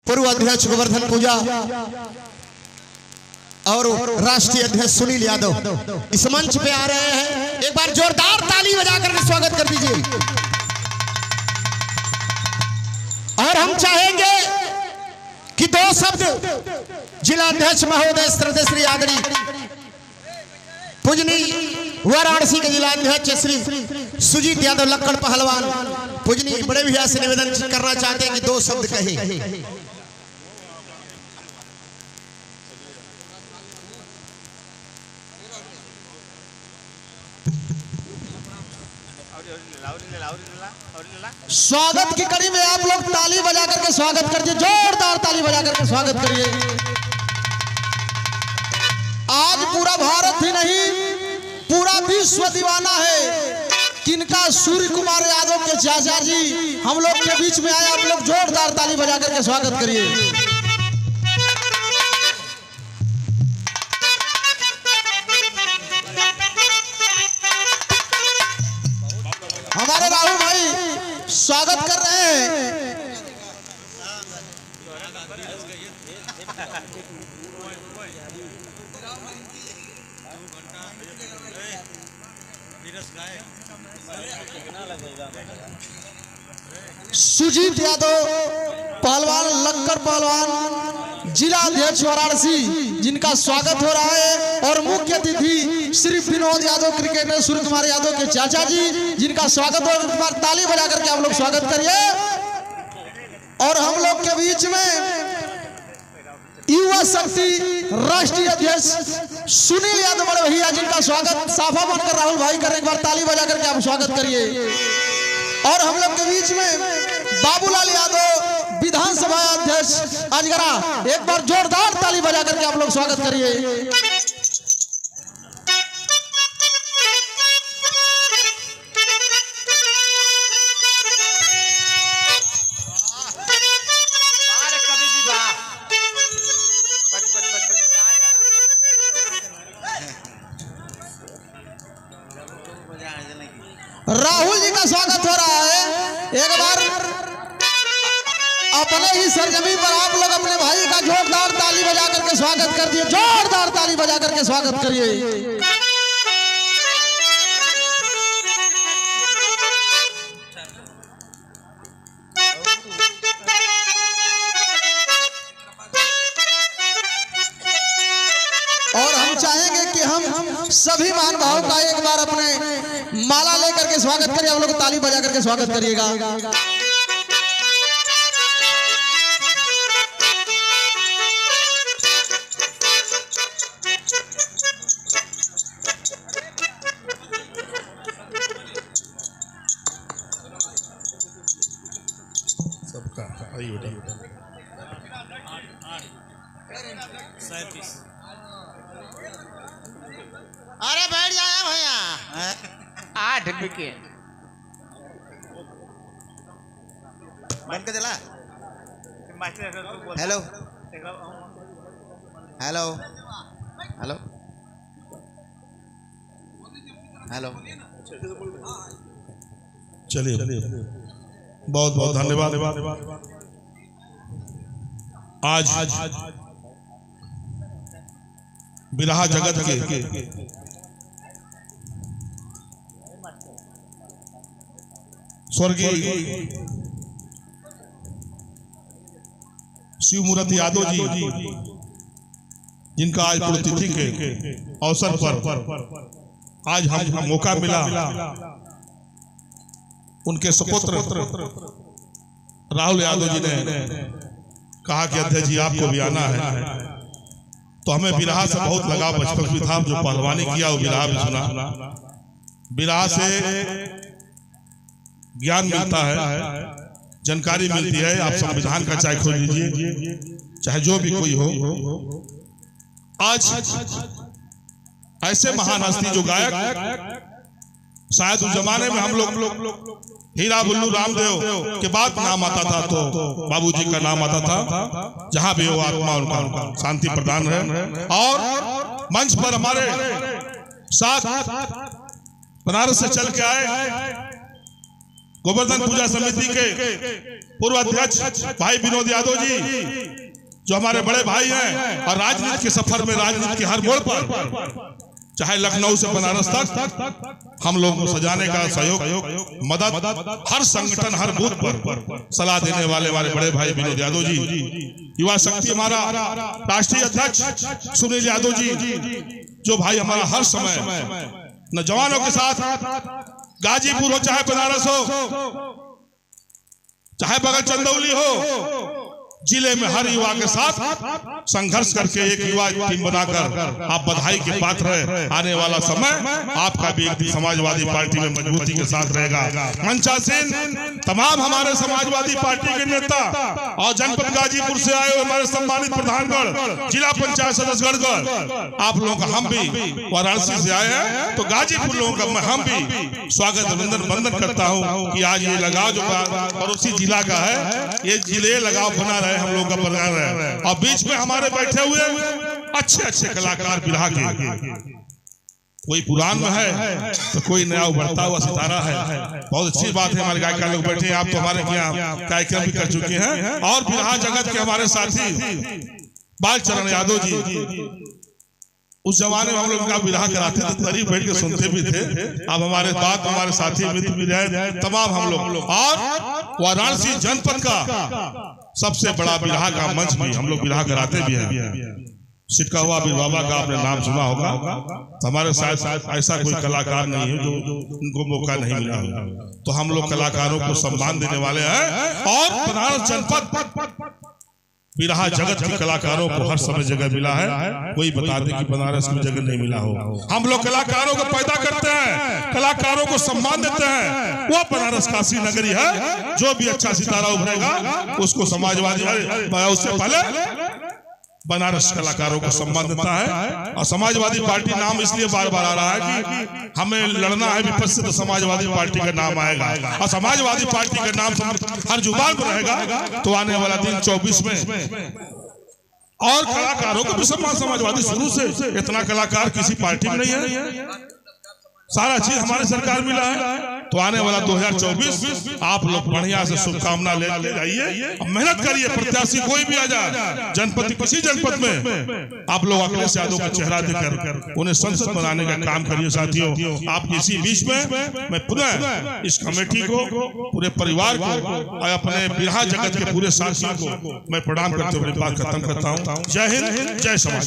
पूर्व अध्यक्ष गोवर्धन पूजा और राष्ट्रीय अध्यक्ष सुनील यादव इस मंच पे आ रहे हैं। एक बार जोरदार ताली बजाकर स्वागत कर दीजिए। और हम चाहेंगे कि दो शब्द जिला अध्यक्ष महोदय श्रद्धेय श्री आदरणीय पूजनी वाराणसी के जिला अध्यक्ष श्री सुजीत यादव लक्कड़ पहलवान पूजनी बड़े भैया से निवेदन करना चाहते हैं कि दो शब्द कहें। स्वागत की कड़ी में आप लोग ताली बजा करके स्वागत करिए, जोरदार ताली बजा करके स्वागत करिए। आज पूरा भारत ही नहीं पूरा विश्व दीवाना है किनका सूर्य कुमार यादव के चाचा जी हम लोग के बीच में आए। आप लोग जोरदार ताली बजा करके स्वागत करिए। हमारे राहुल भाई स्वागत कर रहे हैं। सुजीत यादव पहलवान लक्कड़ पहलवान जिला अध्यक्ष वाराणसी जिनका स्वागत हो रहा है। और मुख्य अतिथि श्री विनोद यादव क्रिकेटर सूर्य कुमार यादव के चाचा जी जिनका स्वागत हो। एक बार ताली बजा करके आप लोग स्वागत करिए। और हम लोग के बीच में युवा शक्ति राष्ट्रीय अध्यक्ष सुनील यादव बड़े भैया जिनका स्वागत साफा बनकर राहुल भाई करें। एक बार ताली बजा करके आप स्वागत करिए। और हम लोग के बीच में बाबूलाल यादव विधानसभा अध्यक्ष अजगरा, एक बार जोरदार ताली बजा करके आप लोग स्वागत करिए। राहुल जी का स्वागत हो रहा है। एक बार अपने ही सरजमी पर आप लोग अपने भाई का जोरदार ताली बजा करके स्वागत कर दिए, जोरदार ताली बजा करके स्वागत करिए। और हम चाहेंगे कि हम सभी महानुभावों का एक बार अपने माला लेकर के स्वागत करिए। आप लोग ताली बजा करके स्वागत करिएगा। सबका अरे बैठ जाए भैया। 8 विकेट बंद कर दिला। हेलो हेलो हेलो हेलो चलिए बहुत बहुत धन्यवाद। आज बिरहा जगत के स्वर्गीय शिवमूर्ति यादव जी जिनका आज पुण्यतिथि के अवसर पर आज हम मौका मिला उनके सुपुत्र राहुल यादव जी ने कहा कि अध्यक्ष जी आपको भी आना है। तो हमें बिरहा से बहुत लगाव बचपन भी था। जो पहलवानी किया वो बिरहा भी सुना। बिरहा से ज्ञान मिलता है, जानकारी मिलती है। आप संविधान का चाहे खोज लीजिए, चाहे जो भी कोई हो। आज ऐसे महान हस्ती जो गायक शायद उस जमाने में हम लोग हीरा बुल्लू रामदेव के बाद नाम आता था तो बाबूजी का नाम आता था। जहां भी हो आत्मा उनका शांति प्रदान है। और मंच पर हमारे साथ बनारस से चल के आए गोवर्धन पूजा समिति के पूर्व अध्यक्ष भाई विनोद यादव जी, जो हमारे बड़े भाई हैं और राजनीति के सफर में, राजनीति के हर मोड़ पर, चाहे लखनऊ से बनारस तक हम लोगों को सजाने का सहयोग, मदद, हर संगठन, हर बूथ पर सलाह देने वाले हमारे बड़े भाई विनोद यादव जी, युवा शक्ति हमारा राष्ट्रीय अध्यक्ष सुनील यादव जी, जो भाई हमारा हर समय नौजवानों के साथ, गाजीपुर हो चाहे बनारस हो, चाहे बगल चंदौली हो, जिले में हर युवा के साथ संघर्ष करके एक युवा टीम बनाकर आप बधाई के पात्र हैं। आने वाला समय आपका भी एक समाजवादी पार्टी में मजबूती के साथ रहेगा। मंचासीन तमाम हमारे समाजवादी पार्टी के नेता और जनपद गाजीपुर से आए हुए हमारे सम्मानित प्रधानगढ़, जिला पंचायत सदस्यगढ़, आप लोगों का हम भी वाराणसी से आए हैं, तो गाजीपुर लोगों का हम भी स्वागत अभिनंदन वंदन करता हूँ कि आज ये लगाव जो पड़ोसी जिला का है, ये जिले लगाव बना रहे हम लोग का प्रोग्राम है। और बीच में हमारे बैठे हुए अच्छे अच्छे कलाकार बिरहा के, कोई पुरान में है तो कोई नया उभरता हुआ सितारा है। बहुत अच्छी बात है, हमारे गायक लोग बैठे हैं, आप तो हमारे यहाँ कार्यक्रम भी कर चुके हैं। और बिरहा जगत के हमारे साथी बालचरण यादव जी, उस जमाने में हम लोग का बिरहा कराते थे, करीब बैठ के सुनते भी थे। अब हमारे बात हमारे साथी मित्र भी रहे तमाम हम लोग, और वाराणसी जनपद का सबसे बड़ा बिरहा का मंच भी हम लोग बिरहा कराते भी हैं। सिटका हुआ बीर बाबा का आपने नाम सुना होगा। हमारे साथ ऐसा कोई कलाकार नहीं है जो उनको मौका नहीं मिला हो, तो हम लोग कलाकारों को सम्मान देने वाले हैं। और बनारस जनपद बिरहा जगत के कलाकारों को हर समय जगह मिला है। कोई बता दे कि बनारस में जगह नहीं मिला हो। हम लोग कलाकारों को पैदा करते हैं, कलाकारों को सम्मान देते हैं। वो बनारस काशी नगरी है, जो भी अच्छा सितारा उभरेगा उसको समाजवादी, उससे पहले बनारस कलाकारों को सम्मान देता है। और समाजवादी पार्टी नाम इसलिए बार बार आ रहा है कि हमें लड़ना है विपक्ष से, तो समाजवादी पार्टी का नाम आएगा। और समाजवादी पार्टी का नाम हर जुबान पर रहेगा, तो आने वाला दिन 24 में और कलाकारों को भी सम्मान। समाजवादी शुरू से इतना कलाकार किसी पार्टी में नहीं है, सारा चीज हमारे सरकार मिला है। तो आने वाला 2024 आप लोग बढ़िया से शुभकामना ले जाइए, मेहनत करिए। प्रत्याशी कोई भी आ जाए, जनपद किसी जनपद में आप लोग अखिलेश यादव का चेहरा देकर उन्हें संसद बनाने का काम करिए। साथियों, आप इसी बीच में मैं पुनः इस कमेटी को, पूरे परिवार को और अपने बिरहा जगत के पूरे साथियों को मैं प्रणाम करते हुए बात खत्म करता हूँ। जय हिंद, जय समाज।